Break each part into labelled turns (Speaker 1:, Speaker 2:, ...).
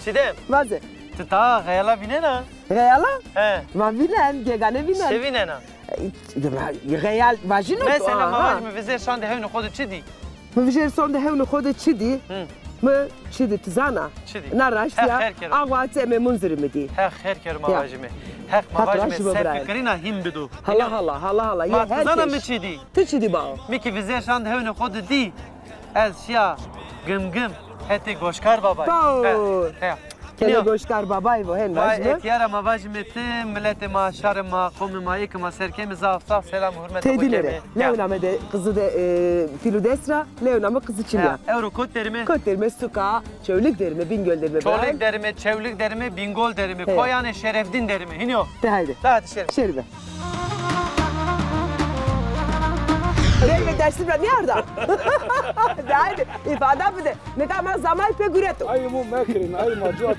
Speaker 1: Çiğdem.
Speaker 2: Vaze.
Speaker 1: Ta gayala bine na.
Speaker 2: Gayala?
Speaker 1: He.
Speaker 2: Ma binen, gegane binen.
Speaker 1: Sevine na.
Speaker 2: Gayal, vajino.
Speaker 1: Mesela mavaş mı vize şan de hevne kodu çidi.
Speaker 2: Mı vize son de hevne kodu çidi. Mı çidi tizana.
Speaker 1: Çidi.
Speaker 2: Naraşya. Ağvate me munziri di.
Speaker 1: Her kere mavaş mı. Her mavaş mı sen fikrina him bidu.
Speaker 2: Allah.
Speaker 1: Ma tizana mı çidi?
Speaker 2: Tu çidi ba.
Speaker 1: Miki vize şan de hevne kodu di. Ez şia gım heti goşkar babay. He.
Speaker 2: Kele goşkar babay bu hen
Speaker 1: Vay
Speaker 2: vajno.
Speaker 1: etiyara mavaş mı tim millete ma şarı ma komi ma yıkı ma serkemi zafsaf selam hürmet
Speaker 2: Tedilere. Leoname de kızı da Filudesra, Leoname kızı Çilya.
Speaker 1: Euro kot derimi.
Speaker 2: Kot derime, suka, çövlük derime, bingöl derime.
Speaker 1: Çoluk derimi, çevlük derimi, bingol derimi, koyanı şerefdin derimi. Hiniyo.
Speaker 2: De haydi.
Speaker 1: Hadi şerif.
Speaker 2: Şerife. Reyve dersim ben nerede? De haydi. İfade mı de? Ne kadar zaman pe güreto.
Speaker 3: Ay mu mekrin, ay macuat,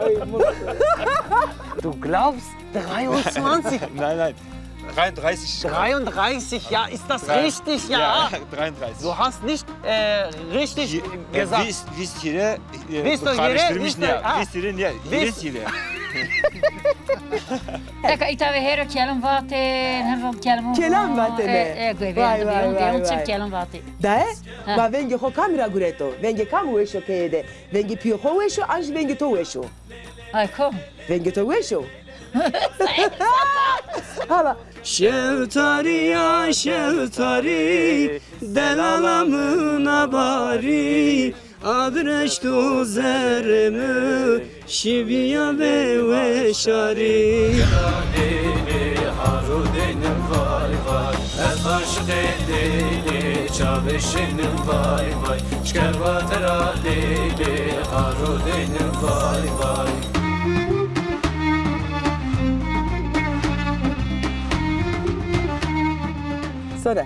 Speaker 3: ay mu.
Speaker 1: Du glaubst 23?
Speaker 3: Nein. 33.
Speaker 1: 33, ja, ist das richtig, ja?
Speaker 3: Ja, 33.
Speaker 1: Du hast nicht richtig gesagt.
Speaker 3: Vis yere
Speaker 1: karıştırmış ne?
Speaker 3: Vis yere ne? Vis yere.
Speaker 4: Eka ita ve hera kelam vate, her kelam.
Speaker 2: Kelam vate ne?
Speaker 4: Vay. Kelam vate.
Speaker 2: Da? Ma vengi ho kamera güreto. Vengi kamu weşo kede. Vengi pio ho weşo, anj vengi to weşo.
Speaker 4: Ay kom.
Speaker 2: Vengi to weşo. Hala.
Speaker 5: Şevtari ya şevtari, delalamın abari, adreştu zermü, şiviya ve şari.
Speaker 6: Deli harudenim vay vay, ez aşık deli çabeşinim vay vay, şkervatera deli harudenim vay vay.
Speaker 2: Soner.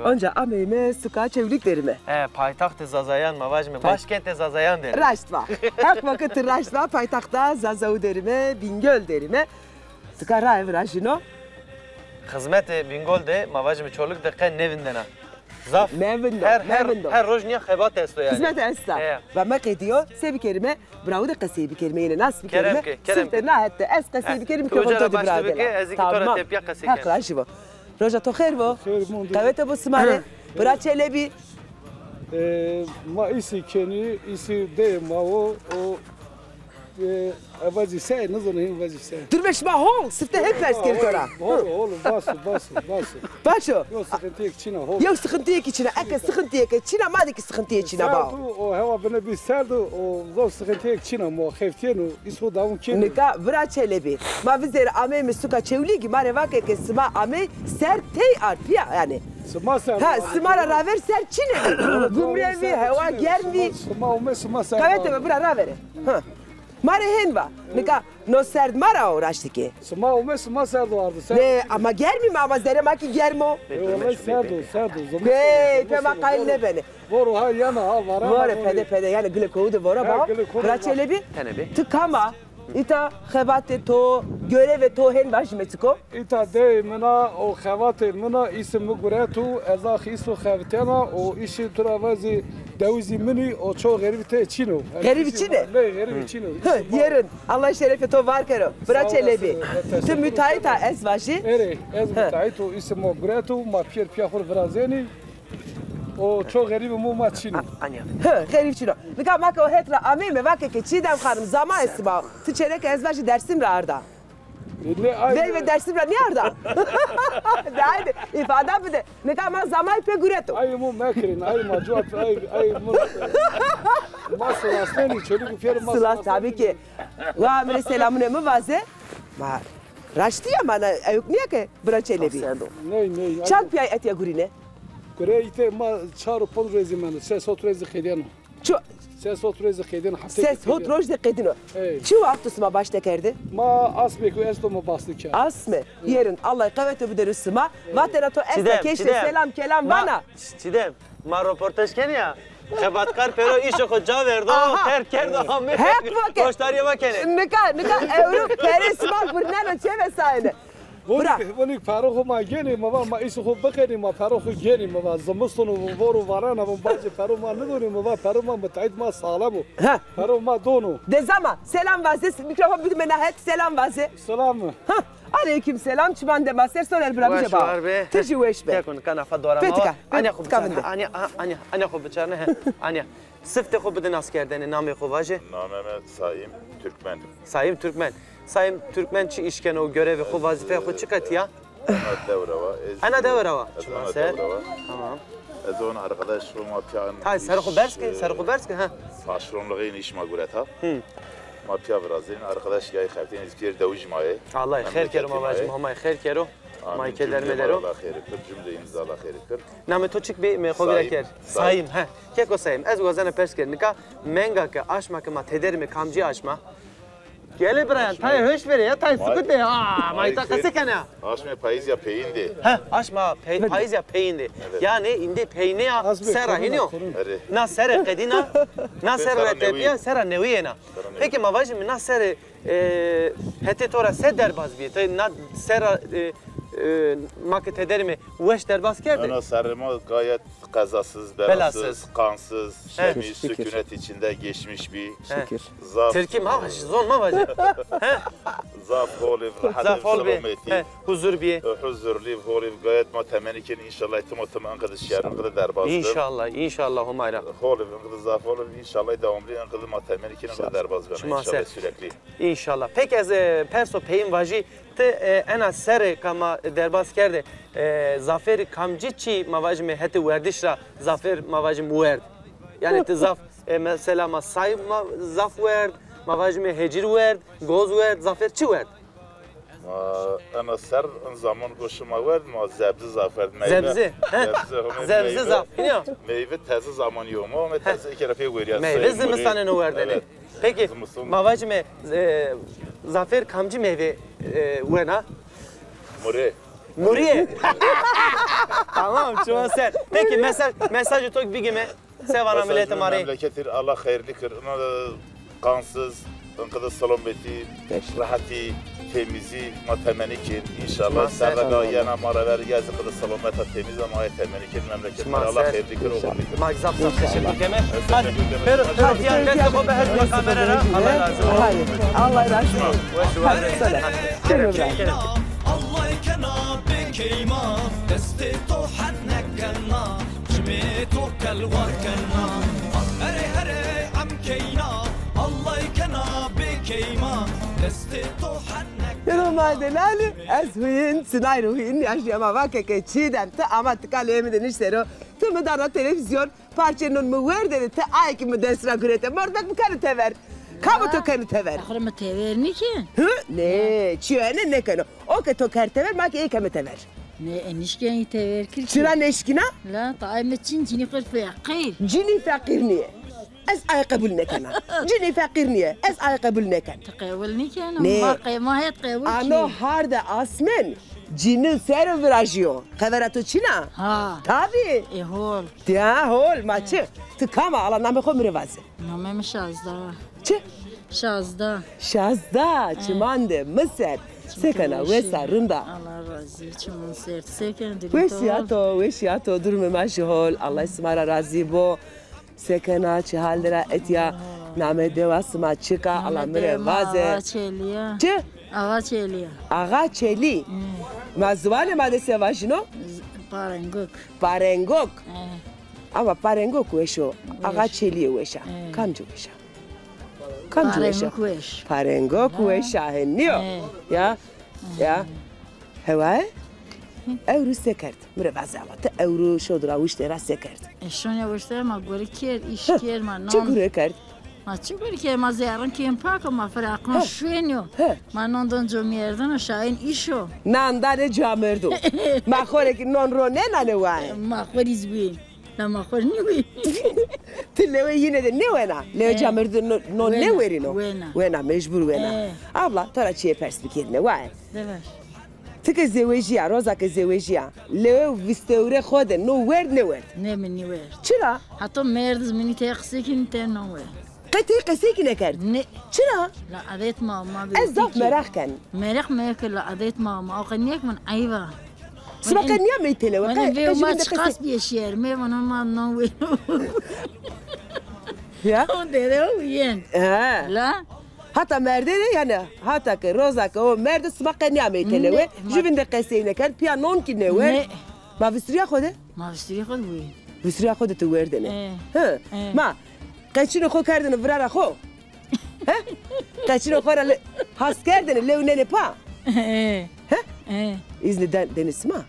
Speaker 2: Önce ameyme, suka, çevlik derime.
Speaker 1: Paytaxt-ı Zazayan mavaş mı? Başkent-i Zazayan derim.
Speaker 2: Raştva. Hep vakit Raştva, paytakta Zazavu derime, Bingöl derime. Suka raev Raşino.
Speaker 1: Hizmet-i Bingöl de mavaş mı çoluk de qen nevinden ha. Zaf.
Speaker 2: Nevindo.
Speaker 1: Her roj niye xebat esto yani.
Speaker 2: Hizmet esta. Ve mek ediyor, sebi kerime, bravo de qasibi kerime, yine nas bir kerime.
Speaker 1: Kerem.
Speaker 2: Sırtı nahette, es qasibi kerime ki
Speaker 1: Rojara başlı bike, eziki tora tepya qasi
Speaker 2: Hak Raşivo. Roja to khair bo. Kavete bu smare. Bıra çelebi.
Speaker 3: Ma isi keni, isi de ma o avazi se, ne zaman avazi se.
Speaker 2: Durbeş ma ho, sifte hep pers kere tora.
Speaker 3: Oğlum basu.
Speaker 2: Başo.
Speaker 3: Yok sıkıntıya içine ho.
Speaker 2: Yok sıkıntıya içine, eke sıkıntıya içine, madeki sıkıntıya içine ba.
Speaker 3: O hava bana bir serdu, o zor sıkıntıya içine mo heftiyenu, isu davun kenu.
Speaker 2: Nika bıra çelebi. Ma vizere ame mi suka çevli ki mare vake ke sma ame ser tey arpiya yani. Ha, smara raver ser çine. Gumrevi, hava germi. Kavete bıra ravere. Ha. Mare henva. Nika no serd mara uğraştı ki.
Speaker 3: Sma serdu vardı.
Speaker 2: Ne ama germi mi ama zere maki germo.
Speaker 3: Vallahi serdu.
Speaker 2: Hey, pema kaynne beni.
Speaker 3: Voru ha yana ha vara.
Speaker 2: Vore pede yani glekovu de vora ba. Bıra çelebi. Tıkama. İta xebate to göreve to hen başmetiko.
Speaker 3: İta de mena o xebate mena isim mugretu ezah isu xebtena o işi travazi davizi mini o çok garibite çino.
Speaker 2: Garibite?
Speaker 3: Ne garibite?
Speaker 2: Yarın Allah şerefe to var kero. Bıra çelebi. Tüm müteahhita ezvaji.
Speaker 3: Ez müteahhit o isim mugretu ma pier vrazeni. O çok garip mu maçino.
Speaker 2: Garip çino. Nika maka o hetra amime vake ke çiğdem hanım zaman esma. Tüçerek ezvaji dersim ra arda. Ve dersim ra niye arda? Haydi ifade bir de. Nika ma zaman pe güreto.
Speaker 3: Ay mu mekrin, ay macuat, ay mu. Masal asleni çocuk pier masal.
Speaker 2: Sıla tabii ki. Ve amire selamune mu vaze? Ma raştı ya mana ayuk niye ke bıra çelebi.
Speaker 3: Ne.
Speaker 2: Çal piyay et ya gurine.
Speaker 3: Kureyte ma çaru pol rezimene. Ses otrezi khideno.
Speaker 2: Çu
Speaker 3: ses otrezi khideno.
Speaker 2: Ses hot rojde khideno. Çu vaktusma başta kerdi?
Speaker 3: Ma asbek ve esto ma bastık ya.
Speaker 2: Asme. Yerin Allah kavete bu derusma. Vatera to esta keşte selam kelam bana.
Speaker 1: Çidem. Ma röportaj ken ya. Xebatkar pero işo ko caverdo terk kerdo hamme.
Speaker 2: Hek vake.
Speaker 1: Koştariye bakene.
Speaker 2: Nika evru peresma burnana çeve sayne.
Speaker 3: ونی پارو ما گیری ما ایش خوب بخیریم ما پارو خو گیریم ما زمستون و وارو وارانه و باجی پارو ما نداریم ما پارو ما متعد ما سالمو پارو ما دونو
Speaker 2: Dezama selam vazes mikrofon bir menahet selam vaze.
Speaker 3: سلام
Speaker 2: Aleyküm selam çiman de master soner bırak bir
Speaker 1: var be.
Speaker 2: Tiji weş be.
Speaker 1: تكون كان فدورة
Speaker 2: Petika.
Speaker 1: أنا خو أنا خو بتشارنه أنا سفت خو بدنا ناس كردن نامي خو واجه
Speaker 7: Nameme Saim Türkmen.
Speaker 1: Saim Türkmen. Saim Türkmen çi işken o görevi xo vazife xo çıkat ya. Ana devrava. Tamam.
Speaker 7: از اون arkadaş ما پیان
Speaker 1: Hay sarı xo berski ha.
Speaker 7: Saşronluğun iş magureta. ما پیا برازین arkadaş گای خفتین از پیر دوج مایه.
Speaker 1: Allah خیر کرو ما واجم هم خیر کرو. ما کلر مدرو.
Speaker 7: Allah خیر کر cümle imzala خیر kır.
Speaker 1: نام تو çık bir xo biraker. Saim ha. Keko Saim. Az gozana pers ker nika menga ke aşma ke ma teder mi kamcı aşma. Gel Brian, tay hoş ver ya, tay sıkıntı ya. Mayta kası kana.
Speaker 7: Aşma payız ya peyindi.
Speaker 1: Ha, aşma payız ya peyindi. Yani indi peyni ya sera hiniyo. Na sera kadina, na sera tepiya, sera neviyena. Peki mavajim na sera hete tora se derbaz bi. Tay na sera market ederimi weş derbaz kerdi.
Speaker 7: Ana sarıma gayet kazasız, belasız, kansız, temiz, sükunet içinde geçmiş bir zaf.
Speaker 1: Türkiye mavaş, zon mavajı.
Speaker 7: Zaf oliv,
Speaker 1: Zaf oliv, huzur bir.
Speaker 7: Huzurlu, oliv gayet mutemenikin inşallah tüm arkadaş yarın kadar derbazdır.
Speaker 1: İnşallah Humayra.
Speaker 7: Oliv, zaf oliv inşallah devamlı kadar mutemenikin kadar derbaz ben inşallah sürekli.
Speaker 1: İnşallah. Peki az perso peyin vaji te ena ser kama derbaz kerde zafer kamcı çi mavajme hete verdişra zafer mavajim werd. Yani te zaf mesela ma say zaf werd mavajme hecir werd goz werd zafer çi werd.
Speaker 7: Ana ser zaman koşuma werd ma zebzi zafer
Speaker 1: meyve. Zebzi zaf.
Speaker 7: Meyve tezi zaman yok ama tezi iki rafi veriyor.
Speaker 1: Meyve zimistanın verdeni. Peki mavajme zafer kamcı meyve wena? Muriye. Tamam çok sen. Peki mesajı tok bir gibi sevana millete mari.
Speaker 7: Memleketir Allah hayırlı kır. Ona da kansız, kadar salameti, rahati, temizi, matemenikin inşallah. Serdaga yana maraver yazı kadar salameta temiz ama temenikin memleketir Allah hayırlı kır oğlu.
Speaker 1: Magzap teşekkür ederim. Hadi. Hadi yani ben de bu behel kameraya. Allah razı olsun.
Speaker 2: Hayır. Allah razı olsun. Hadi söyle.
Speaker 6: الله كنا بكيما دستو حنا كنا جميتو كالوركنا هري هري عم كينا الله كنا بكيما دستو حنا
Speaker 2: Normalde lali eshuyin sinayro huyin yaşlı ama vakeke çiğdem te ama tıkalı emiden işleri te müdara televizyon parçanın mı ver dedi te ay ki mi desra gürete mordak mı kanı tever kamu to kanı tever
Speaker 4: آخر ما تبرنی که
Speaker 2: ne çiğene ne kanı o ke to kar tever ma ki iyi kemi tever
Speaker 4: نه انشکن تبر کردی
Speaker 2: çıra neşkina
Speaker 4: لا طعم تشين جيني قلت فقير
Speaker 2: cini fakir niye ez ay kabul ne kana cini fakir niye ez ay kabul ne kan
Speaker 4: تقاولني كان
Speaker 2: نه.
Speaker 4: ما هي تقاول
Speaker 2: ano harda asmen cini ser virajiyo kadarato çina
Speaker 4: ها
Speaker 2: tabi
Speaker 4: ايه هول
Speaker 2: ya hol maçı tıkama ala namı komre vazı
Speaker 4: نامه شازده
Speaker 2: çı
Speaker 4: شازده
Speaker 2: Şazda, çimande, Mısır, sekana ve sarında.
Speaker 4: الله razı çimin sert seken
Speaker 2: Ve şiyato durumu maşhol. Allah ismara razı bo. Sekana çihaldera etya name devasıma çıka Allah mire vaze.
Speaker 4: çeliya
Speaker 2: Çı?
Speaker 4: ağa çeliya
Speaker 2: Ağa çeli. Mazvane madese vajino?
Speaker 4: parengok
Speaker 2: Parengok. Ama parengok veşo. Ağa çeli veşa. Kamcı veşa. Kamcı veşa.
Speaker 4: parengok
Speaker 2: Parengok veşa henniyo. Ya. Heva? Euro sekert. Mire vaze ama te euro şodra uştera sekert.
Speaker 4: شون یوشته ما گوری کر ایش کر ما
Speaker 2: Çı
Speaker 4: نام
Speaker 2: gure kert?
Speaker 4: ما چی گوری کر ما زیارن کیم پاک ما فرقان شوینیو ما ناندون جمیردن و شاین ایشو
Speaker 2: Nandane camerdu. Ma khore ki non ro ne nane wae.
Speaker 4: ما خوریز بین نه ما خور نیوی
Speaker 2: Tillewe yine de ne wena? Le camerdu no ne verino?
Speaker 4: Wena.
Speaker 2: Wena mecbur wena. Abla tora çiye perspektif ne wae.
Speaker 4: دبر
Speaker 2: Tıkı zevejiya, roza ke zevejiya. Le visteure khode no wer ne wer.
Speaker 4: نه منی ور
Speaker 2: Çıra?
Speaker 4: حتی مرد زمینی تقصی کن تن نوه
Speaker 2: قلت قسيك نكرت شنو؟
Speaker 4: لا قضيت ماما
Speaker 2: الزف مراخ كان
Speaker 4: مريخ ما ياكل لا قضيت ماما او قنيك من عيبه
Speaker 2: سما كان يا ميتله
Speaker 4: وانا في ما تقاس بيشير ما انا ما نوي
Speaker 2: يا
Speaker 4: ده وين لا
Speaker 2: حتى مردي يعني حتى كروزك هو مرد سما كان يا ميتله جبن قسينا كان بيانون كنوي ما بيستريا خده
Speaker 4: ما بيستريا خد وين
Speaker 2: بيستريا خده توردنه ها ما قشنو خو كردن فرارا خو ها قشنو خو هاس كردن لو نني با ها إذن دن اسمع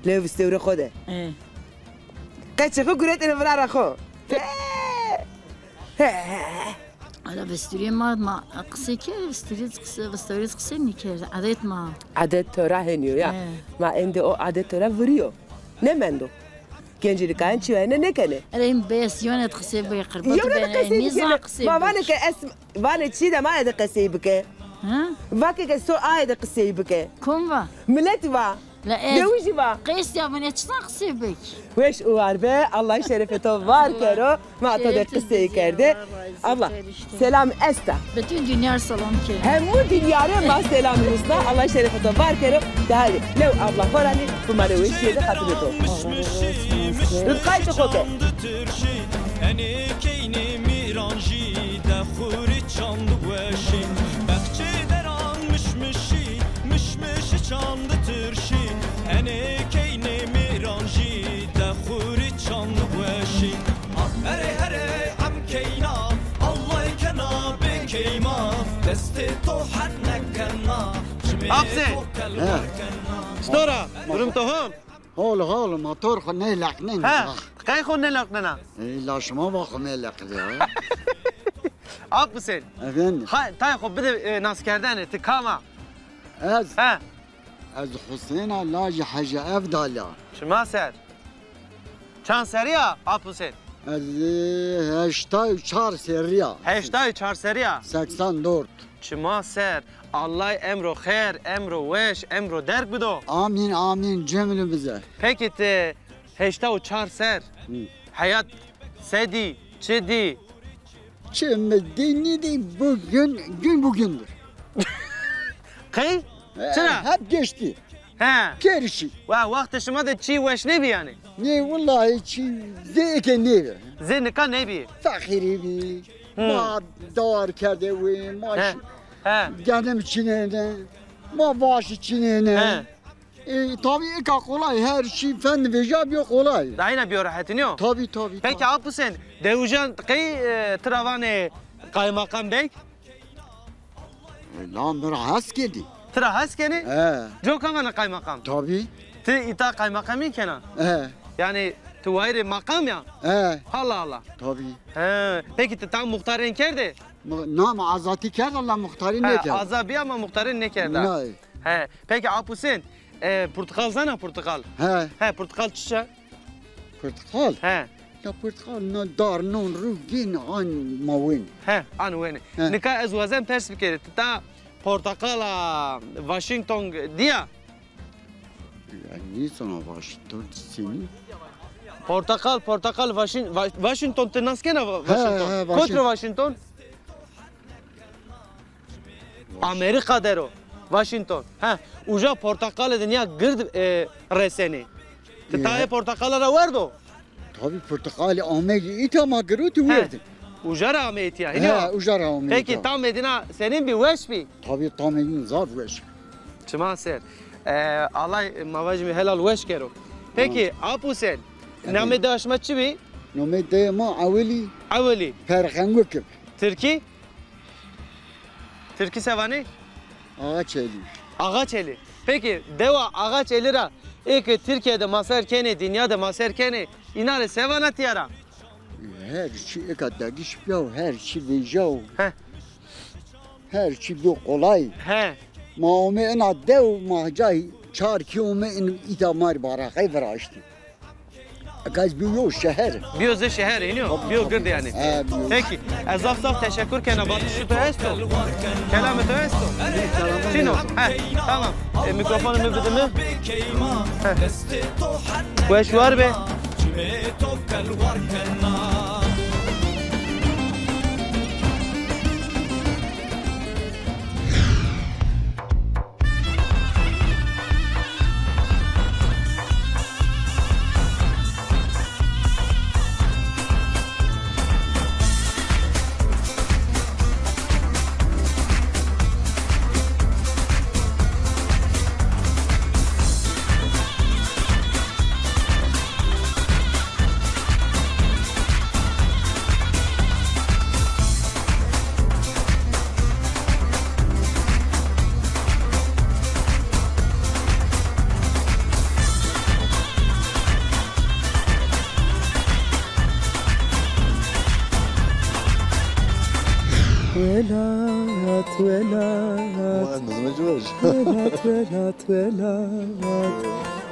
Speaker 2: لو بيستوري خده قشنو خو قريت إن فرارا خو
Speaker 4: أنا بستري ما قصي كيف بستري قصيني كيف عديت ما
Speaker 2: عدد ترى هنيو يا ما عندي عدد ترى فريو نمندو كنجي كان شو أنا نكنه
Speaker 4: ريم بس يونا تقصي بيقرب ميزان قصي
Speaker 2: ما بانك اسم بانك شيء ده ما هذا قصي بك
Speaker 4: ها
Speaker 2: باكي كسو هذا قصي بك
Speaker 4: كم با
Speaker 2: ملتي با
Speaker 4: لا
Speaker 2: دوجي با
Speaker 4: قيس يا بني تشتاقسي بك
Speaker 2: ويش واربه الله يشرفته باركرو ما تقدر قصي كرده الله سلام استا
Speaker 4: bütün dünya selam ki
Speaker 2: هم دنيا ما سلام رسنا الله يشرفته باركرو تعالي لو الله فراني بمرويش يده خاطرته رقايت خوكه
Speaker 6: أنا كيني ميرانجي دخوري چاند وشي بخچه دران مشمشي چاند ترشي أنا كيني ميرانجي دخوري چاند وشي هري عم كينا الله يكنا بكيما دستي طوحن نكنا
Speaker 1: أبسي ستورا برم توهم
Speaker 8: حال موتور خو نلقنن
Speaker 1: ها قای خو نلقنن
Speaker 8: لا شما با خو نلقدی
Speaker 1: أبسي
Speaker 8: افندم
Speaker 1: تا خو بده ناس کردن تکاما
Speaker 8: از حسین لاج حاج افضل
Speaker 1: شما سر چند سریا أبسي
Speaker 8: از 84 سریا
Speaker 1: 84 سریا
Speaker 8: 84
Speaker 1: شما سر الله امرو خیر امرو وش امرو درک بدو
Speaker 8: آمین جمله bize
Speaker 1: peki te 84 ser hayat sedi çedi
Speaker 8: çemedini gün bugündür
Speaker 1: kay çana
Speaker 8: hep geçti
Speaker 1: ha
Speaker 8: kerişi
Speaker 1: vakti şuma da çi veş ne bi yani
Speaker 8: ne vallahi çi zeke ne
Speaker 1: zenika ne bi
Speaker 8: fakiri bi ma dar kerde ve maaş geldim Çin'e ma başı Çin'e tabii ki kolay her şey fen ve jab yok kolay
Speaker 1: dayına bir rahatın yok
Speaker 8: tabii
Speaker 1: peki abi sen devujan kay travane kaymakam bey
Speaker 8: lan bir has geldi
Speaker 1: tra has kene jo kana kaymakam
Speaker 8: tabii
Speaker 1: te ita kaymakamın kenan yani tuvayre makam ya Allah Allah
Speaker 8: tabii
Speaker 1: peki te tam muhtarın kerde
Speaker 8: nam azati kerdi Allah muhtarı ne kerdi
Speaker 1: azabi ama muhtarın ne kerdi peki abi sen portakal sana portakal portakal çiçeği
Speaker 8: portakal ya portakal no dar non rugin an mawin
Speaker 1: an wene nika ezwazen pers bikere ta portakala Washington dia
Speaker 8: yani sana Washington seni
Speaker 1: portakal Washington te naskena Washington kontra Washington Amerika dero Washington uja portakal dünya gird reseni te portakalara vardo
Speaker 8: tabii portakali Amerika itama girutu verdi
Speaker 1: ujara Amerika ya
Speaker 8: ujara Amerika
Speaker 1: peki tam Medina senin bir weş bi
Speaker 8: tabii tam Medina zar weş
Speaker 1: çma ser Allah mavajmi helal weş kero peki apu sen name de aşmatçı bi
Speaker 8: name de ma aveli perxanguk
Speaker 1: Türkiye sevani
Speaker 8: Ağaçeli
Speaker 1: peki deva Ağaçeli'ra ilk Türkiye'de maserkeni dünyada maserkeni inare sevanat yara
Speaker 8: her şey kadar gişpiyor her şey vecao her şey bu kolay ma me ena dev mahcay çar ki o me idamar barakay veraştı Gaz biyo şehir.
Speaker 1: Biyo şehir iniyor. Biyo girdi yani. Peki. Azaf saf teşekkür kena batışı to esto. Kelamı to esto. Şino. Tamam. Mikrofonu mu bidimi? Weş var be.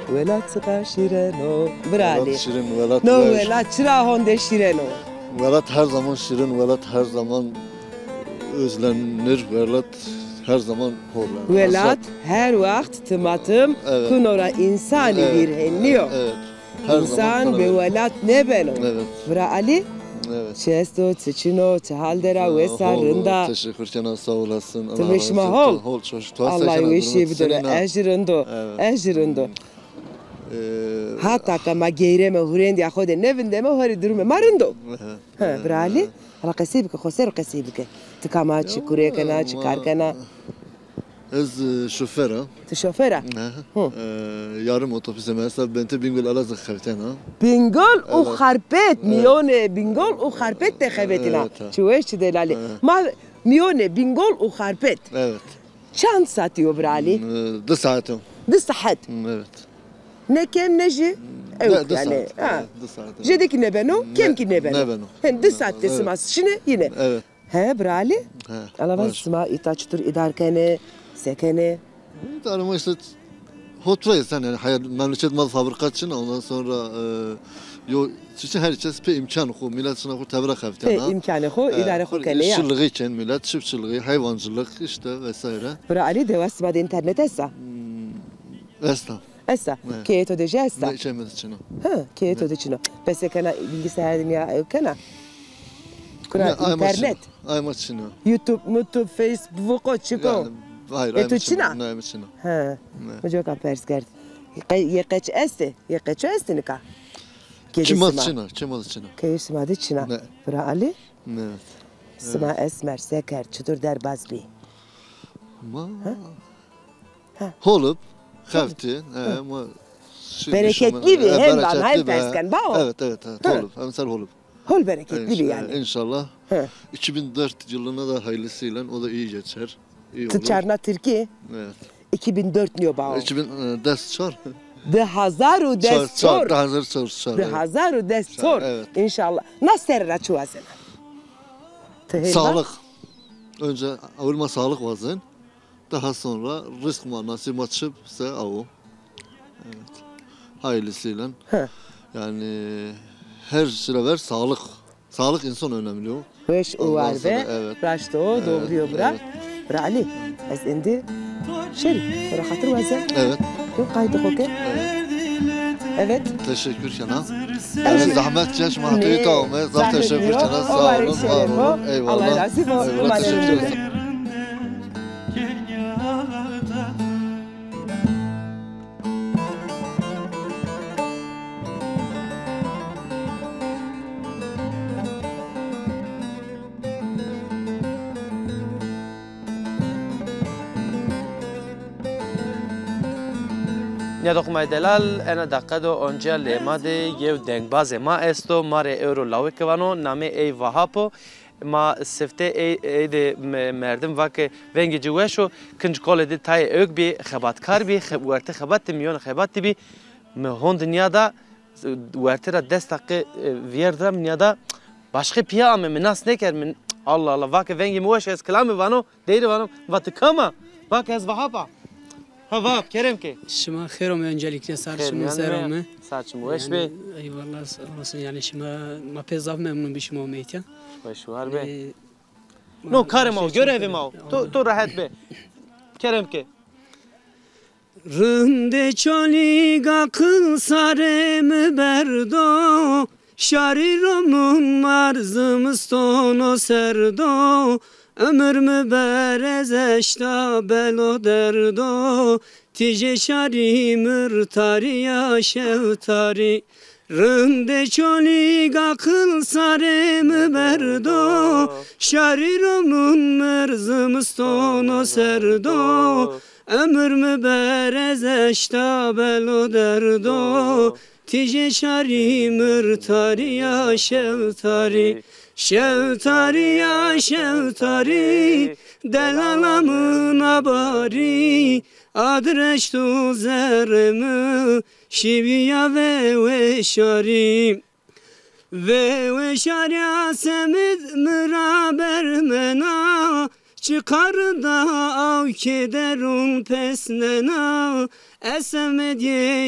Speaker 2: Velat sıka şireno. Brali. No velat çıra honde şireno.
Speaker 9: Velat her zaman şirin, velat her zaman özlenir, velat her zaman horlar.
Speaker 2: Velat her vakit tımatım kunora insani bir henniyor.
Speaker 9: Evet.
Speaker 2: İnsan be velat ne beno.
Speaker 9: Evet.
Speaker 2: Brali.
Speaker 9: Evet.
Speaker 2: Çesto, çeçino, çehaldera ve sarında.
Speaker 9: Teşekkür ederim, sağ olasın.
Speaker 2: Tımışma hol. Allah işi bidore. Ejirindo. Hatta kama geyreme hurendi ahode nevinde me hori durume marindo. Brali. Ala kasibike khoser kasibike. Tıkama çikure kana çıkarkana.
Speaker 9: Ez şoföra.
Speaker 2: Te şoföra?
Speaker 9: Yarım otobüse mesela bente Bingöl Elazığ xevtena.
Speaker 2: Bingöl u xarpet miyone Bingöl u xarpet te xevetina. Çuveş delali. Ma miyone Bingöl u xarpet.
Speaker 9: Evet.
Speaker 2: Çant satıyor Brali?
Speaker 9: 2 saat.
Speaker 2: 2 saat.
Speaker 9: Evet.
Speaker 2: Ne kem ne ji? Evet yani. Jedeki ne beno? Kem ki ne beno?
Speaker 9: Ne beno?
Speaker 2: Hem 2 saat tesmas şine yine.
Speaker 9: Evet.
Speaker 2: He Brali? Allah ben sma itaçtur idarkene, sekene.
Speaker 9: Ama işte hotrayız yani hayal memleket mal fabrikatçına ondan sonra yo için her şey pe imkan ko millet sana ko tebra xaftana.
Speaker 2: Pe imkanı ko idare ko kene ya.
Speaker 9: Çiftçılığı için millet çiftçiliği, hayvancılık işte vesaire.
Speaker 2: Brali de vasma de internet esa.
Speaker 9: Esta.
Speaker 2: Esa. Keto de gesta.
Speaker 9: Ne çemet için.
Speaker 2: Ha, keto de çino. Pese kana bilgisayar dünya kana. Kuna internet.
Speaker 9: Ay maçına.
Speaker 2: YouTube, Facebook, çiko.
Speaker 9: Hayır,
Speaker 2: Etuçina.
Speaker 9: Ne maçına.
Speaker 2: Ha. Mojoka perskert. Yekaç este, yekaç este nika.
Speaker 9: Çimatçına.
Speaker 2: Keyisma de çina. Brali.
Speaker 9: Evet.
Speaker 2: Sma esmer seker çudur derbazbi.
Speaker 9: Ma. Holup, xafti, ama
Speaker 2: bereketli bir hem ben her persken bao.
Speaker 9: Evet. Holup, mesela holup.
Speaker 2: Hol bereketli bir yani.
Speaker 9: İnşallah. 2004 yılına da hayırlısıyla o da iyi geçer. İyi olur.
Speaker 2: Tıçarna Türkiye.
Speaker 9: Evet.
Speaker 2: 2004 niyo bao.
Speaker 9: 2010 çar.
Speaker 2: De hazaru destor.
Speaker 9: De
Speaker 2: hazaru destor.
Speaker 9: Evet.
Speaker 2: İnşallah. Nasıl serra çuasena?
Speaker 9: Sağlık. Önce avulma sağlık vazın. Daha sonra risk manası maçıpsa o. Evet. Hayırlısıyla. Yani her süre sağlık. Sağlık insan önemli o.
Speaker 2: Beş uvar ve raşto doğruyor bura. Brali. Ez indi. Şeri. Bura hatır vazın.
Speaker 9: Evet.
Speaker 2: Yok kaydı koke. Evet.
Speaker 9: Teşekkür sana. Yani zahmet çeş mahtayı tamamı. Zahmet teşekkür sana. Sağ olun. Var olun. Eyvallah.
Speaker 2: Allah razı olsun.
Speaker 9: Eyvallah. Teşekkür ederim.
Speaker 1: Ya dokmay delal ana daqado onca lemade yev dengbaz ma esto mare euro lawekvano name ey vahapo ma sifte ey de merdim vake vengi jwesho kinj kole de tay ög bi khabatkar bi werte khabat milyon khabat bi me hon dünyada wertera destaqi vierdram dünyada başka piya ame minas neker min Allah Allah vake vengi muash es kelamı vano deyri vano vatkama vake ez vahapa Hava Kerem ki.
Speaker 5: Şima xerom öncelikle sarışımı seramı.
Speaker 1: Saçımı hoş be.
Speaker 5: Eyvallah olsun yani şima ma pezav memnun bir şima olmayı.
Speaker 1: Hoş var be. No karım o görevim o. Tu rahat be. Kerem ki.
Speaker 5: Rınde çoli gakıl saremı berdo. Şariromun marzımız tono serdo. Ömür müberez eşta belo derdo Tice şari mırtari ya şevtari Rınde çoli gakıl sare müberdo Şariromun mırzımız tono serdo Ömür müberez eşta belo derdo Tice şari mırtari ya şevtari Şevtari ya şevtari, delalamın abari, adreştu zermi, şiviya ve şari. Ve şari asemid mıraber mena, çıkar da av kederun pesnena esemed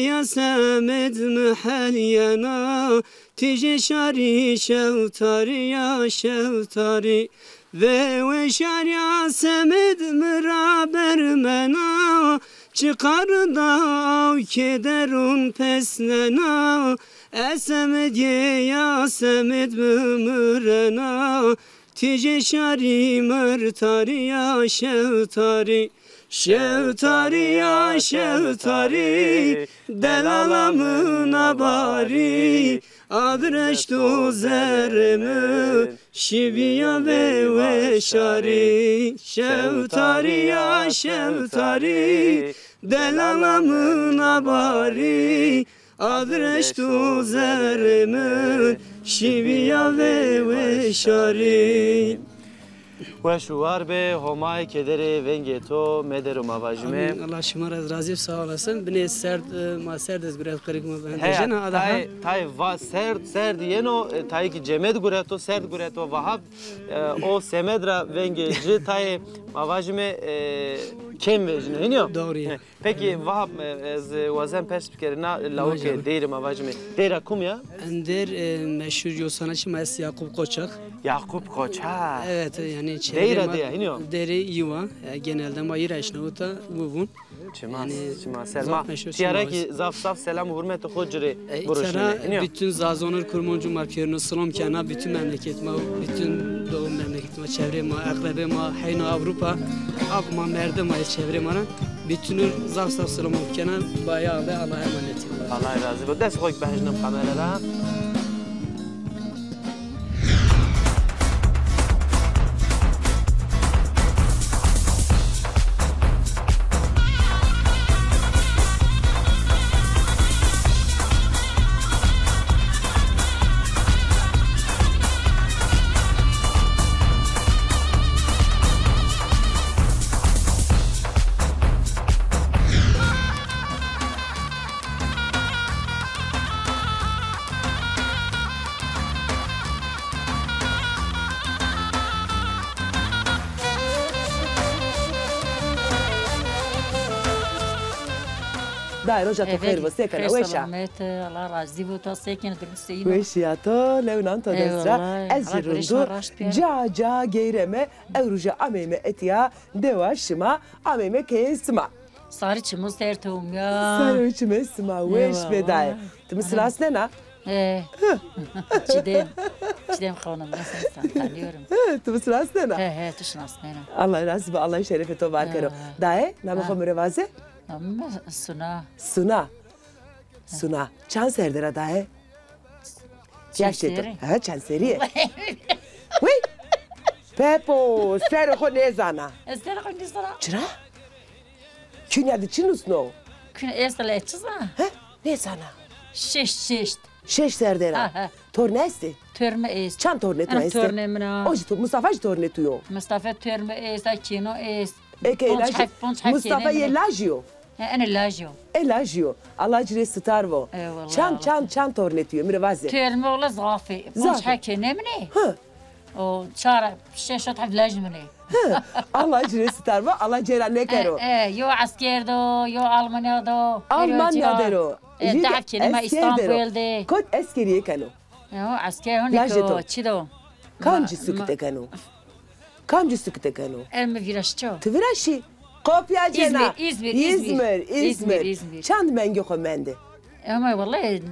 Speaker 5: ya semed mühelyena tije şari şevtari ya şevtari ve şarya semed mıraber mena çıkar da av kederun pesnena esemed ya semed mürena tije şari mırtari ya şevtari şevtari ya şevtari delalamın abari adreştu zermü şibiya ve şari şevtari ya şevtari delalamın abari adreştu zermü şibiya ve şari
Speaker 1: و شوار به همای کدر ونگی تو مدر و مواجمه
Speaker 5: الله شما را راضی سال olasın. Beni sert ma sert ez güret kırık mı ben dejena ada
Speaker 1: tay va sert yeno tay ki cemed güreto sert güreto vahab o semedra vengi ji tay mavaجمه kim vejne hiniyo
Speaker 5: doğru.
Speaker 1: Peki vahab ez wazan pers bikerina lawke deyir mavaجمه deyra kum ya
Speaker 5: ender meşhur yo sanatçı Mes Yakup Koçak.
Speaker 1: Yakup Koçak.
Speaker 5: Evet yani
Speaker 1: deyra diye hiniyo
Speaker 5: deri yuva genelde mayır eşnavta vuvun.
Speaker 1: Çima selma tiyara ki zaf selam hürmet hocri
Speaker 5: buruşne bütün zazonur kurmoncu markerno selam kana bütün memleketime bütün doğu memleketime çevreme akrabeme hayna Avrupa abma merdema çevreme bütün zaf selam kana bayağı ve Allah'a emanet
Speaker 1: Allah razı olsun ders koy bahjnam kamerada
Speaker 2: دای روزا تو خیر واسه کنه ویشا
Speaker 4: سلامت الله راضی بود تا سکن درست اینو
Speaker 2: ویشیا تو لونان تو دسرا از جروندو جا گیرمه اوروجا امیم اتیا دواشما امیم کیسما
Speaker 4: ساری چموز درتوم یا
Speaker 2: ساری چموز اسما ویش بدای تو مثلاس نه
Speaker 4: çidem خانم مثلا tanıyorum
Speaker 2: تو مثلاس نه
Speaker 4: he تشناس نه
Speaker 2: الله razı be Allah şerefe to var kero dai namı xomrevaze Suna. Çan serdera dahe?
Speaker 4: Çanseri?
Speaker 2: Ha çanseri. Uy. Pepo, seri xo ne zana?
Speaker 4: Seri xo ne zana?
Speaker 2: Çıra? Künya de çinus no?
Speaker 4: Künya esle çiza?
Speaker 2: Ha? Ne zana?
Speaker 4: Şeş.
Speaker 2: Şeş serdera. Tornesti?
Speaker 4: Törme es.
Speaker 2: Çan tornetu este?
Speaker 4: Törne mina.
Speaker 2: Oji tu Mustafa tornetu yo.
Speaker 4: Mustafa törme es da kino es.
Speaker 2: Mustafa yelajio.
Speaker 4: أنا لاجيو.
Speaker 2: لاجيو الله جري ستارو. چان تورنتيو ميرفازي.
Speaker 4: تيرمو ولا زغافي. مش حكي نمني. ها. او شارع شاشة حد لاجمني.
Speaker 2: الله جري ستارو الله جري نكرو.
Speaker 4: يو عسكر دو يو ألمانيا دو.
Speaker 2: ألمانيا درو.
Speaker 4: تعرف كلمة إسطنبول دي.
Speaker 2: كنت أسكري كانوا.
Speaker 4: يو عسكر هونيكو تشيدو.
Speaker 2: كم جسكت كانوا. كم جسكت كانوا.
Speaker 4: أنا فيراشتو.
Speaker 2: تفيراشي. Kopya cena.
Speaker 4: İzmir.
Speaker 2: Çand mengi komende.
Speaker 4: Ama vallahi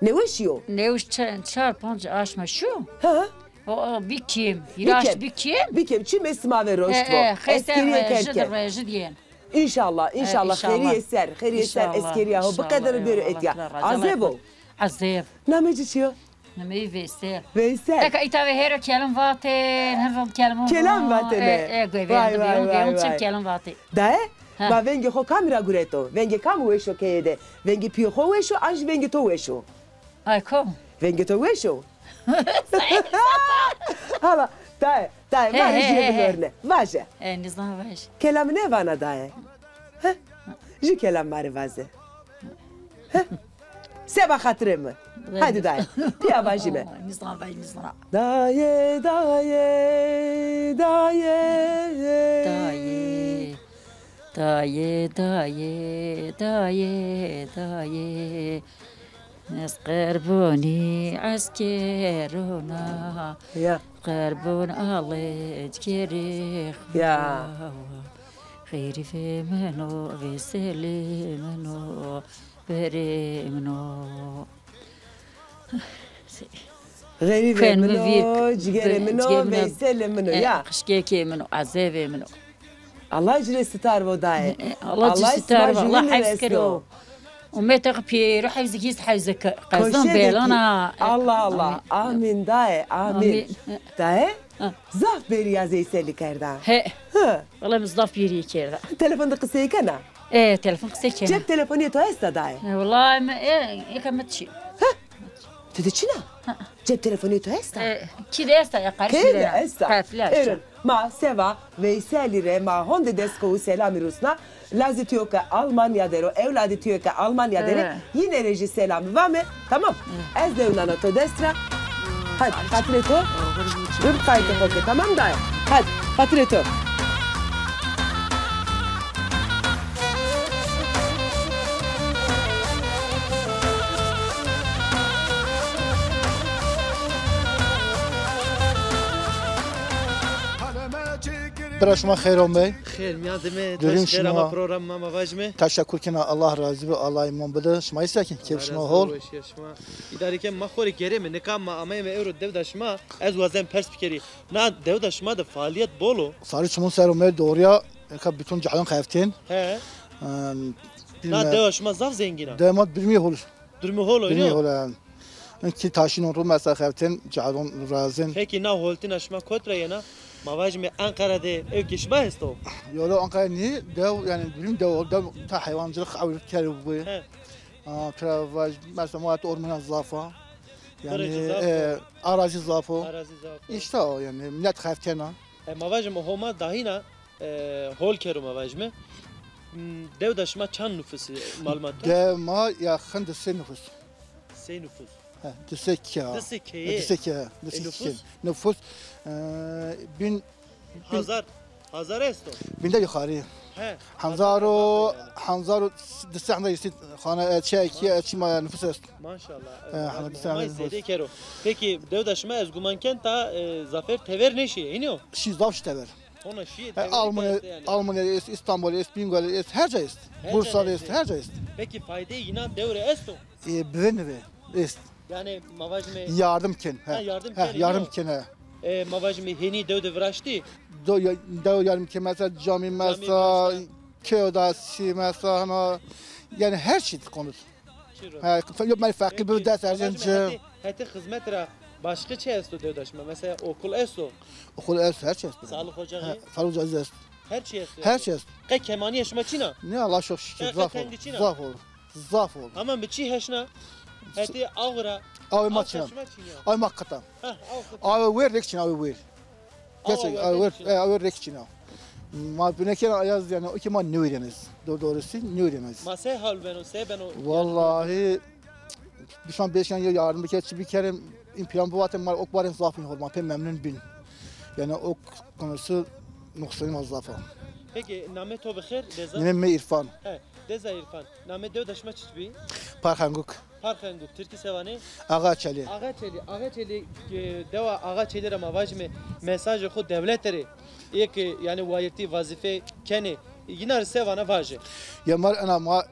Speaker 2: ne uşuyor?
Speaker 4: Ne uş çar panç aşma şu.
Speaker 2: Ha?
Speaker 4: O bikim. Hiraş bikim.
Speaker 2: Bikim çim esma ve roştvo.
Speaker 4: Eskeriye kerken.
Speaker 2: İnşallah خير يسر eskeriye o bu kadar bir etya. Azebo.
Speaker 4: Azeb.
Speaker 2: Nameci çiyor.
Speaker 4: نمي فيستير
Speaker 2: فيستير
Speaker 4: لك ايتاوي هيرو كلام فاتن هرم
Speaker 2: كلام فاتن
Speaker 4: كلام فاتن
Speaker 2: ده ما vengi ho kamera gureto vengi kamu wesho kede vengi pio ho wesho anj vengi to wesho
Speaker 4: ay kom
Speaker 2: vengi to wesho hala dai ma ji görne vaje
Speaker 4: nizam vaje
Speaker 2: kelam ne vana dai ha ji kelam mari vaze ha seba khatrem Hadi dayı. Piya vajime.
Speaker 4: Mizra vay mizra.
Speaker 2: Daye daye daye.
Speaker 4: Daye. Daye daye daye daye. ناس قربوني عسكرونا
Speaker 2: يا
Speaker 4: قربون الله تكري
Speaker 2: يا
Speaker 4: خيري في منو في سلي منو بري منو
Speaker 2: غيري منو جيري منو بيسلم منو يا
Speaker 4: خشكيكي منو عزيبي منو
Speaker 2: الله يجري ستار وداي
Speaker 4: الله يجري ستار والله حيفكرو ومتى بيرو حيزكيس حيزك قصدم بيلانا
Speaker 2: الله الله آمين داي آمين داي زاف بيريا زي سالي كردا
Speaker 4: he والله مزاف بيري كردا
Speaker 2: تلفون قصي كنا
Speaker 4: ايه تلفون قصي كنا
Speaker 2: جاب تلفوني تو استا داي
Speaker 4: والله ما ايه كم تشي
Speaker 2: تدشنا جاب تلفوني تو استا
Speaker 4: كده استا يا قارش
Speaker 2: كده استا ايرن ما سeva Veyselire ma honde desko selam Rusna Lazi diyor ki Almanya dero evladı diyor ki Almanya dere yine reji selamı var mı? Tamam. Ez de unana to destra. Hadi patreto. Dur kaydı koke tamam da. Hadi patreto.
Speaker 10: برای شما خیرم بی.
Speaker 1: خیر میادمه.
Speaker 10: داریم
Speaker 1: شما program ما واجمه.
Speaker 10: تشکر کنم الله راضی و الله ایمان بده. شما ایستین که شما حال.
Speaker 1: شما اداره که ما خوری گریم نکام ما امای اورو دو شما از وزن پرس بکری. نه دو شما ده فعالیت بولو.
Speaker 10: ساری شما سرم بی دوریا که بتون جهان خفتین.
Speaker 1: he. نه دو شما زاف زنگینا.
Speaker 10: داماد برمی هول.
Speaker 1: برمی هولو.
Speaker 10: برمی هول. کی تاشین رو مثلا خفتین جهان رازن.
Speaker 1: Peki ne holtin şma kotra yana. Mavajme Ankara'da ev kişi bahis o.
Speaker 10: Yolu Ankara niye? Dev yani bilim dev ta hayvancılık avı kerubu. Travaj mesela muhat orman zafa. Yani arazi zafa. İşte o yani millet xaftena.
Speaker 1: Mavajme homa dahina hol keru mavajme. Dev daşma çan nüfusu malumat.
Speaker 10: Dev ma ya xend se nüfus.
Speaker 1: Se nüfus.
Speaker 10: Dıseke.
Speaker 1: Dıseke.
Speaker 10: Dıseke. Nüfus. bin Hazar esto.
Speaker 1: Binde
Speaker 10: yukarı. Hanzaro dısahna yistit khana çekiye çima nüfus est.
Speaker 1: Maşallah. Maizede kero. Peki devdaşıma ezgumanken ta zafer tever ne şey iniyor?
Speaker 10: Şi zav tever.
Speaker 1: Ona şey
Speaker 10: Almanya est, İstanbul est, Bingöl est, her şey est. Bursa est, her şey est.
Speaker 1: Peki fayda yine devre esto.
Speaker 10: Beğenme est.
Speaker 1: Yani mavajme
Speaker 10: yardım ken. Yardım ken.
Speaker 1: Mavajme heni devde vraştı.
Speaker 10: Do yardım ken mesela cami mesela köydasi mesela yani her şey konut. Yok ben farklı bir ders arayınca.
Speaker 1: Hatta hizmetre başka şey esto devdaşma mesela okul esto.
Speaker 10: Okul esto her şey esto.
Speaker 1: Sağlık ocağı.
Speaker 10: Sağlık ocağı esto.
Speaker 1: Her şey esto.
Speaker 10: Her şey esto.
Speaker 1: Kay kemani yaşma çina.
Speaker 10: Ne Allah çok şükür zaf ol. Zaf ol.
Speaker 1: Ama biçi heşna. Hadi ağıra.
Speaker 10: Ağır maçına. Ağır makkata. Ağır ver rekçin ağır ver. Gerçek ağır rekçin ağır. Ma büneken ayaz yani o ki ma ne öğreniriz. Doğrusu ne öğreniriz.
Speaker 1: Ma se hal beno se beno.
Speaker 10: Vallahi bir şu an 5 yan yardım geçti bir kere impiyan bu vaten mal ok barın zafın olma pek memnun bin. Yani ok konusu noksanı mazafa.
Speaker 1: Peki name to bixir deza.
Speaker 10: Name İrfan.
Speaker 1: He deza İrfan. Name devdaşma çitbi.
Speaker 10: Parhanguk.
Speaker 1: Parhanguk Türkiye sevani.
Speaker 10: Ağaçeli.
Speaker 1: Ağaçeli deva ağaçeli ama vajme mesajı xud devletleri. Ek yani vayeti vazife kene yine sevana vaje.
Speaker 10: Yamar ana ma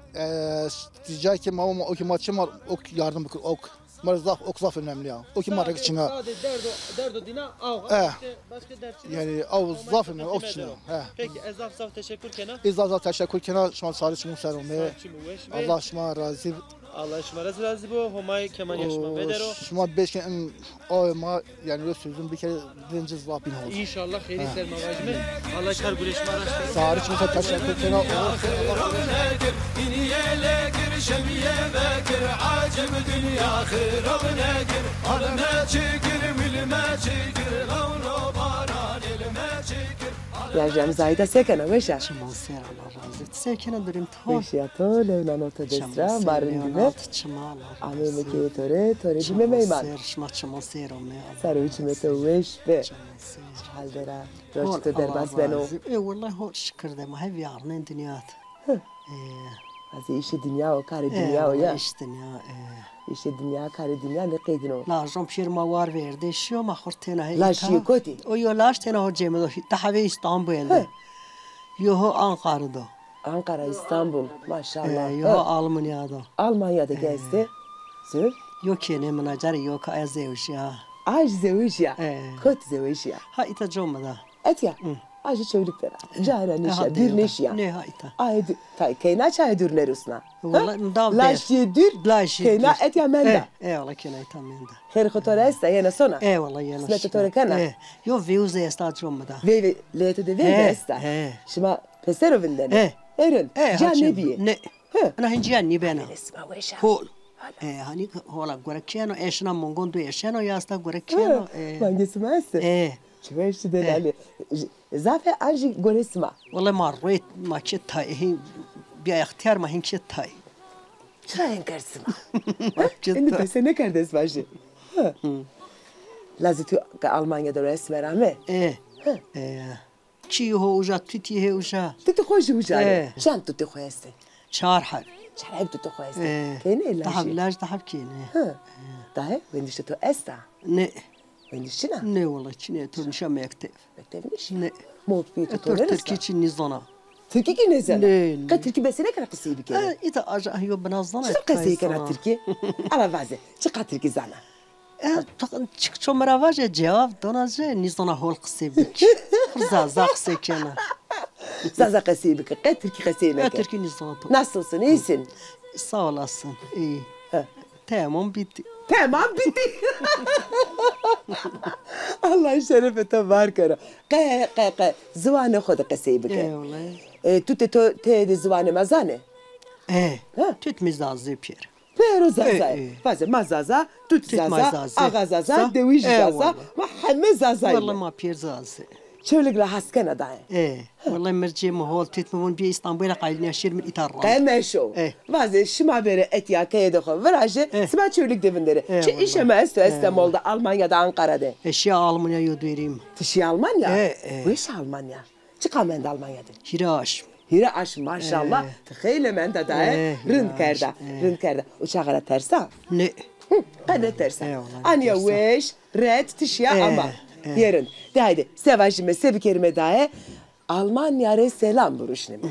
Speaker 10: ticay ki ma o ki maçı mar ok yardım ok. Mar zaf önemli ya. O ki mar içine.
Speaker 1: Derdo dina av. Başka dert.
Speaker 10: Yani av zaf önemli ok içine.
Speaker 1: Peki ezaf saf teşekkür kena.
Speaker 10: İzaf teşekkür kena şuma sarı şuma serum. Allah şuma razı.
Speaker 1: Allah şuma razı bu homay keman yaşma bedero.
Speaker 10: Şuma 5 gün o ma yani sözüm bir kere birinci zafin oldu.
Speaker 1: İnşallah hayırlı selma vacime. Allah kar güreşme araştırır.
Speaker 10: Sarı şuma teşekkür kena.
Speaker 6: شمية باكر عاجم دنيا خير وناقر على ما تشكر من ما تشكر لو باران ما تشكر
Speaker 2: Ya jem zayda sekena veşa.
Speaker 11: Çaman ser Allah razı et. Sekena durum to.
Speaker 2: Veşa to levna nota destra marindime.
Speaker 11: Çaman.
Speaker 2: Ameme ke tore bime meyman.
Speaker 11: Ser şma çaman ser o me.
Speaker 2: Saru içime to veş be. Haldera. Roçta derbas beno.
Speaker 11: Vallahi hoş şükür de ma hev yarın dünyat.
Speaker 2: Az işi dünya o kare dünya o ya.
Speaker 11: İş dünya.
Speaker 2: İşi dünya kare dünya ne kaydın o.
Speaker 11: Lazım pir mavar verdi. Şiyo mahur tena hey.
Speaker 2: Laşi koti.
Speaker 11: O yo laş tena ho cemdo. Tahve İstanbul'da. Yo ho Ankara'da.
Speaker 2: Ankara, İstanbul. Maşallah.
Speaker 11: Yo Almanya'da.
Speaker 2: Almanya'da gezdi. Sür.
Speaker 11: Yok ki ne menajer yok azevşya.
Speaker 2: Aj zevşya. Kot zevşya.
Speaker 11: Ha ita jomda.
Speaker 2: Et ya. Ajı çevlik dera. Cahra neşya. Bir neşya.
Speaker 11: Ne ha ita.
Speaker 2: Ay tay kayna çay dürler usna.
Speaker 11: Vallahi dam.
Speaker 2: Laşi dür.
Speaker 11: Laşi.
Speaker 2: Kayna et ya menda.
Speaker 11: Vallahi kayna ita menda.
Speaker 2: Her khotora esta yana sona.
Speaker 11: Vallahi yana.
Speaker 2: Smet tora kana.
Speaker 11: Yo viuze esta jomda.
Speaker 2: Ve lete de ve esta. Şima peserovinden. Erun. Canibi.
Speaker 11: Ne. Ana hinjani bana.
Speaker 2: Esma veşa.
Speaker 11: Hol. Hani hola gorakeno eşna mongondo eşeno yasta gorakeno.
Speaker 2: Mangesma ese. Çeveşti de dali. Zafe anji goresma.
Speaker 11: Vallahi marret maçet tay. Bir ihtiyar ma hinçet tay.
Speaker 2: Çayın karsma. Şimdi pese ne kardes başı. Lazım Almanya'da resmen ama.
Speaker 11: Çi ho uja titi he uja.
Speaker 2: Titi hoş uja. Şan titi hoşeste.
Speaker 11: Çarhal.
Speaker 2: Çarhal titi hoşeste. Kene ilaşı.
Speaker 11: Tahablaj tahab kene.
Speaker 2: Dahe vendişte to esta.
Speaker 11: Ne.
Speaker 2: Vendişina.
Speaker 11: Ne vallahi çine turnişa mektep.
Speaker 2: Mektebiniş.
Speaker 11: Ne.
Speaker 2: Mutbiyetu torersa.
Speaker 11: Türkiye çin nizana.
Speaker 2: Türkiye ki ne zana?
Speaker 11: Ne.
Speaker 2: Ka Türkiye besene kana kısı bir kere.
Speaker 11: İta aja yo benazana.
Speaker 2: Çık kısı kana Türkiye. Ala vaze. Çık Türkiye zana.
Speaker 11: Çık çomara vaje cevap donaje nizana hol kısı bir. Zaza kısı kena.
Speaker 2: Zaza kısı bir kere. Ka Türkiye kısı bir kere.
Speaker 11: Türkiye nizana.
Speaker 2: Nasılsın? İyisin?
Speaker 11: Sağ olasın. İyi. Tamam bitti.
Speaker 2: Tamam bitti. Allah şerefete var kara. Ka zıvanı xoda kısı bir kere. Tu te de zıvanı mazane.
Speaker 11: Tut mizazı pir.
Speaker 2: Pero zaza. Vaze mazaza, tut zaza, aga zaza, deviş zaza, Muhammed zaza.
Speaker 11: Vallahi ma pir zazı.
Speaker 2: Çevlik la haskana da.
Speaker 11: Vallahi merci mahol titmon bir İstanbul'a qaylni yaşır min itar.
Speaker 2: Qemeşo. Vaze şima bere et ya kayda xo. Veraje sma çevlik devindere. Çi işe mesto İstanbul'da, Almanya'da, Ankara'da.
Speaker 11: Eşya Almanya yodurim.
Speaker 2: Tişi Almanya? Veş Almanya? Çıkamen da Almanya'da.
Speaker 11: Hiraş.
Speaker 2: Hiraş maşallah. Txeyle men da rın kerda. Uçağına tersa?
Speaker 11: Ne.
Speaker 2: Qane tersa. Anya veş, red tişya ama. Yerin. De haydi. Sevajime sevikerime daye. Almanya'ya selam buruşnime.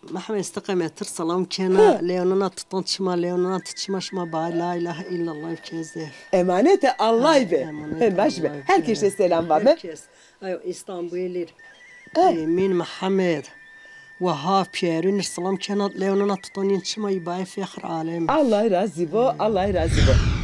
Speaker 11: Mahme istikamettir salam kena. Leonana tutançma, leonana tutuşma ba la ilahe illallah kezef.
Speaker 2: Emanete Allah be. Başbe. Herkese selam var mı?
Speaker 11: Herkes. Ayo İstanbul'lir. Min Muhammed. Vahab Pierre'nin salam kena. Leonana tutançma ba fekhr alem.
Speaker 2: Allah razı bu. Allah razı bu.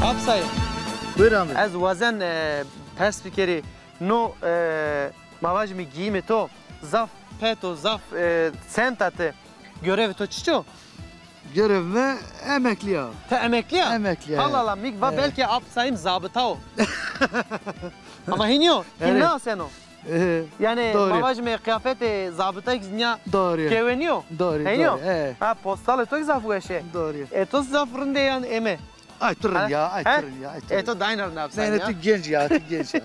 Speaker 2: Absay.
Speaker 8: Buyur abi.
Speaker 1: Az wazen pers fikri no mavaj mi giyme to zaf peto zaf sentate görev to çiço.
Speaker 8: Görev ve emekli ya.
Speaker 1: Te emekli ya?
Speaker 8: Emekli ya.
Speaker 1: Allah Allah mik va belki absayım zabıta o. Ama hinyo, hinna sen o. Yani mavaj mi kıyafeti zabıta giznya keveniyor.
Speaker 8: Doğru.
Speaker 1: Hinyo. Ha postal to zafu eşe.
Speaker 8: Doğru.
Speaker 1: To zafrında yani eme.
Speaker 8: Ay turun ya.
Speaker 1: To diner ne absayım ya?
Speaker 8: Ne genç ya, genç ya.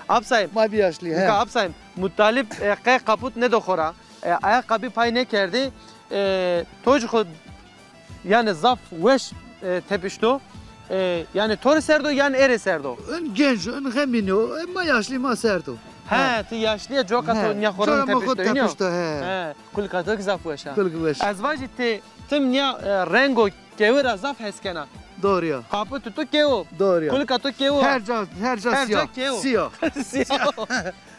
Speaker 1: Absayım.
Speaker 8: Ma bir yaşlı he.
Speaker 1: Ka absayım. Mutalip kay kaput ne dokora. Ayakkabı pay ne kerdi? Tocuk yani zaf veş tepişto. Yani tor serdo yani ere serdo.
Speaker 8: Ön genç, ön hemino, ma yaşlı ma serdo.
Speaker 1: Ha, ti yaşlıya joka to nya horon tepişto. Ha, kulkatok zaf veşa.
Speaker 8: Kulk veş.
Speaker 1: Azvaji ti tim nya rengo kevira zaf heskena.
Speaker 12: Doğru ya.
Speaker 1: Kapı tutuk kevo.
Speaker 12: Doğru ya.
Speaker 1: Kulka tutuk kevo.
Speaker 12: Her siyah.
Speaker 1: kevo.
Speaker 12: Siyah.
Speaker 1: Siyah.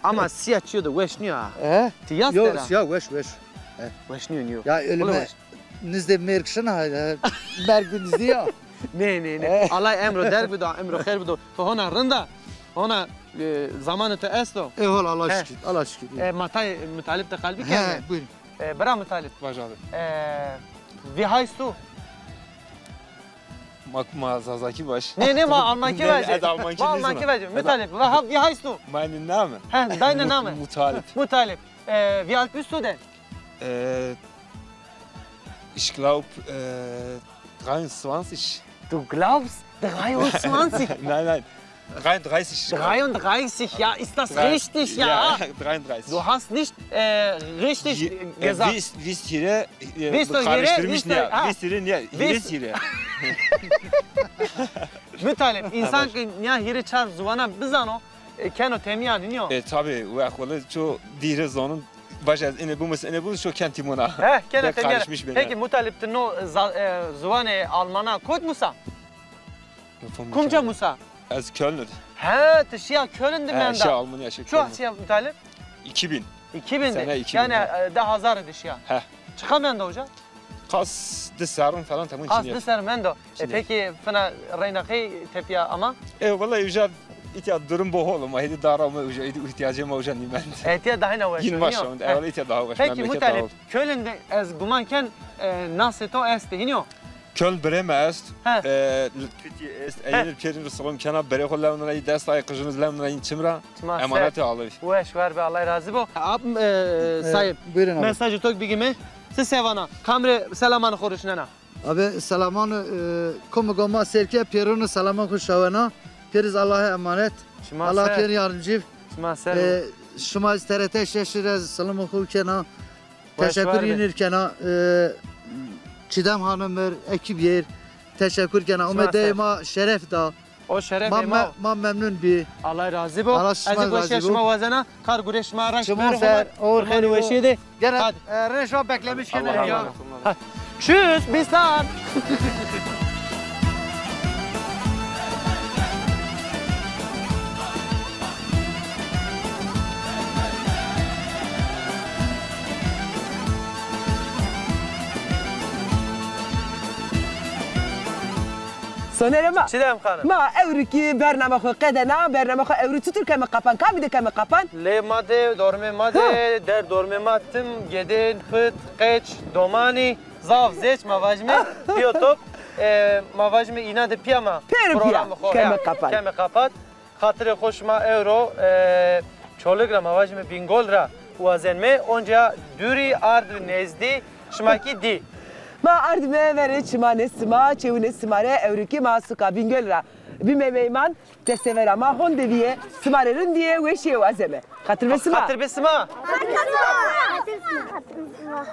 Speaker 1: Ama siyah çiyordu, weşniyor ha. Tiyas
Speaker 12: Yok
Speaker 1: dera.
Speaker 12: siyah weş.
Speaker 1: Weşniyor.
Speaker 12: Ya ölüme. Nizde merkşin ha. Merkün ya.
Speaker 1: Ne. Allah emro der bido, emro khair bido. Fahona rında. Ona zamanı te esto.
Speaker 12: Eyvallah Allah şükür. Allah şükür.
Speaker 1: Matay mutalip de kalbi kende.
Speaker 12: Buyurun.
Speaker 1: Bra mutalip.
Speaker 13: Baş abi.
Speaker 1: Vi haystu.
Speaker 13: Ma zazaki baş.
Speaker 1: Ne ma almanki verecek.
Speaker 13: Almanki
Speaker 1: Ma almanki verecek. Mutalip. Vi haystu.
Speaker 13: Meinen Name.
Speaker 1: Deine Name.
Speaker 13: Mutalip.
Speaker 1: Wie alt bist du denn?
Speaker 13: Ich glaube 23.
Speaker 1: Du glaubst 23?
Speaker 13: Nein. 33.
Speaker 1: 33, ja, ist das richtig? Ja,
Speaker 13: 33.
Speaker 1: Du hast nicht richtig gesagt.
Speaker 13: Vis hire.
Speaker 1: Vis
Speaker 13: hire.
Speaker 1: Mütalip, insan ki ya hire çar zuvana bizano keno temiyan iniyor.
Speaker 13: Tabii, ve akıllı çok dire zonun baş ene bu çok kentimona.
Speaker 1: Keno temiyan. Peki Mutalip de no zuvane Almana kod Musa? Kumca Musa?
Speaker 13: Az Köln'dür.
Speaker 1: Tışya Köln'dü men da.
Speaker 13: Şey Almanya şey.
Speaker 1: Şu asya Mutalip?
Speaker 13: 2000.
Speaker 1: 2000'de.
Speaker 13: Sene 2000.
Speaker 1: Yani da hazar dışya. Çıkamayan da hocam?
Speaker 13: Kas dışarın falan tamam
Speaker 1: Kas dışarın men de. Peki fena reynaki tepiya ama?
Speaker 13: Vallahi hocam İhtiyat durum bu oğlum. Hadi darama ihtiyacım hocam nimen.
Speaker 1: İhtiyat daha ne var?
Speaker 13: Yine var şu anda. Evet ihtiyat daha var.
Speaker 1: Peki Mutalip, Köln'de ez gumanken nasıl to est hiniyor?
Speaker 13: Köln Bremen est. Kütü est. Eğer kerin Resulüm kana bere kollarına dest ayakıcınız lamına inçimra. Emaneti alır.
Speaker 1: Weş ver be Allah razı bu. Ab sahip.
Speaker 12: Buyurun abi.
Speaker 1: Mesajı tok bigime. Siz sevana. Kamre selamanı koruşnana.
Speaker 12: Abi selamanı komugoma serke Pieronu selaman kuşavana. Periz Allah'a emanet. Allah kendi yardımcı. Şuma TRT şeşire selamı hukena. Teşekkür inirkena. Çiğdem Hanım'ır, ekip yer. Teşekkür kena. Ama deyma şeref da.
Speaker 1: O şeref deyma.
Speaker 12: Man memnun bir.
Speaker 1: Allah razı bu.
Speaker 12: Allah razı bu.
Speaker 1: Şuma vazana kar güreşma raş
Speaker 12: Şuma ser.
Speaker 1: Or khayr ve şeyde.
Speaker 12: Gene reşo beklemiş kena ya.
Speaker 1: Tschüss, bis dann.
Speaker 2: Soner ma.
Speaker 1: Çiğdem Hanım.
Speaker 2: Ma evriki bername xo qedena bername xo evri tutur keme kapan kabide keme kapan.
Speaker 1: Le made dorme made der dorme matım geden fıt qeç domani zav zeç mavajme biyotop mavajme inade piyama
Speaker 2: programı xo keme kapan.
Speaker 1: Keme kapat. Hatırı hoşma euro çolugra mavajme bingol ra uazenme onca düri ard nezdi şmaki di.
Speaker 2: Ma ardme vere çimane sima çevune simare evriki ma suka bingölra. Bime meyman tesevera ma hondeviye simarerin diye ve şey vazeme. Hatır besima.
Speaker 1: Hatır besima.
Speaker 14: Hatır besima.